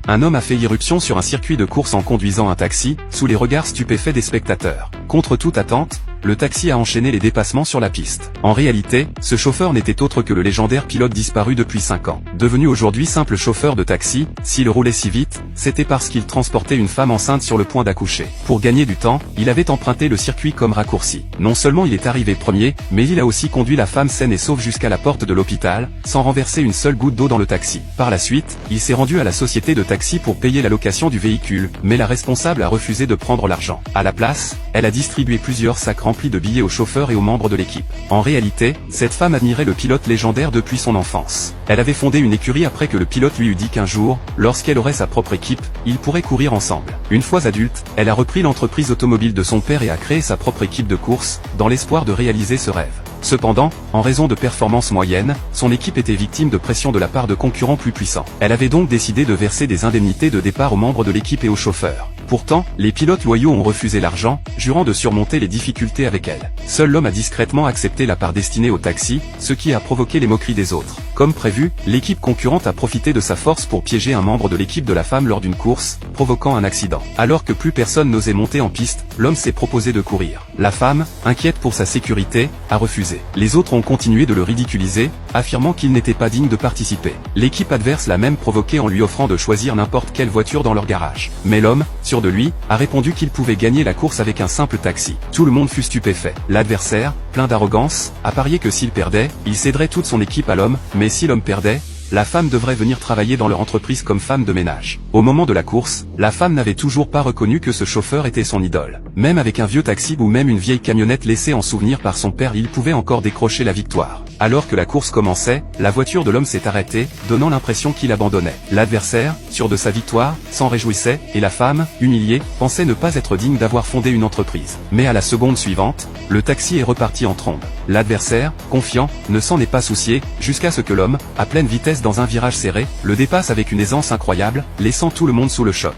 un homme a fait irruption sur un circuit de course en conduisant un taxi, sous les regards stupéfaits des spectateurs. Contre toute attente, le taxi a enchaîné les dépassements sur la piste. En réalité, ce chauffeur n'était autre que le légendaire pilote disparu depuis 5 ans. Devenu aujourd'hui simple chauffeur de taxi, s'il roulait si vite, c'était parce qu'il transportait une femme enceinte sur le point d'accoucher. Pour gagner du temps, il avait emprunté le circuit comme raccourci. Non seulement il est arrivé premier, mais il a aussi conduit la femme saine et sauve jusqu'à la porte de l'hôpital, sans renverser une seule goutte d'eau dans le taxi. Par la suite, il s'est rendu à la société de taxi pour payer la location du véhicule, mais la responsable a refusé de prendre l'argent. À la place, elle a distribué plusieurs sacs remplis de billets aux chauffeurs et aux membres de l'équipe. En réalité, cette femme admirait le pilote légendaire depuis son enfance. Elle avait fondé une écurie après que le pilote lui eut dit qu'un jour, lorsqu'elle aurait sa propre équipe, ils pourraient courir ensemble. Une fois adulte, elle a repris l'entreprise automobile de son père et a créé sa propre équipe de course, dans l'espoir de réaliser ce rêve. Cependant, en raison de performances moyennes, son équipe était victime de pression de la part de concurrents plus puissants. Elle avait donc décidé de verser des indemnités de départ aux membres de l'équipe et aux chauffeurs. Pourtant, les pilotes loyaux ont refusé l'argent, jurant de surmonter les difficultés avec elle. Seul l'homme a discrètement accepté la part destinée au taxi, ce qui a provoqué les moqueries des autres. Comme prévu, l'équipe concurrente a profité de sa force pour piéger un membre de l'équipe de la femme lors d'une course, provoquant un accident. Alors que plus personne n'osait monter en piste, l'homme s'est proposé de courir. La femme, inquiète pour sa sécurité, a refusé. Les autres ont continué de le ridiculiser, affirmant qu'il n'était pas digne de participer. L'équipe adverse l'a même provoqué en lui offrant de choisir n'importe quelle voiture dans leur garage. Mais l'homme, sûr de lui, a répondu qu'il pouvait gagner la course avec un simple taxi. Tout le monde fut stupéfait. L'adversaire, plein d'arrogance, a parié que s'il perdait, il céderait toute son équipe à l'homme, mais si l'homme perdait, la femme devrait venir travailler dans leur entreprise comme femme de ménage. Au moment de la course, la femme n'avait toujours pas reconnu que ce chauffeur était son idole. Même avec un vieux taxi ou même une vieille camionnette laissée en souvenir par son père, il pouvait encore décrocher la victoire. Alors que la course commençait, la voiture de l'homme s'est arrêtée, donnant l'impression qu'il abandonnait. L'adversaire, sûr de sa victoire, s'en réjouissait, et la femme, humiliée, pensait ne pas être digne d'avoir fondé une entreprise. Mais à la seconde suivante, le taxi est reparti en trombe. L'adversaire, confiant, ne s'en est pas soucié, jusqu'à ce que l'homme, à pleine vitesse dans un virage serré, le dépasse avec une aisance incroyable, laissant tout le monde sous le choc.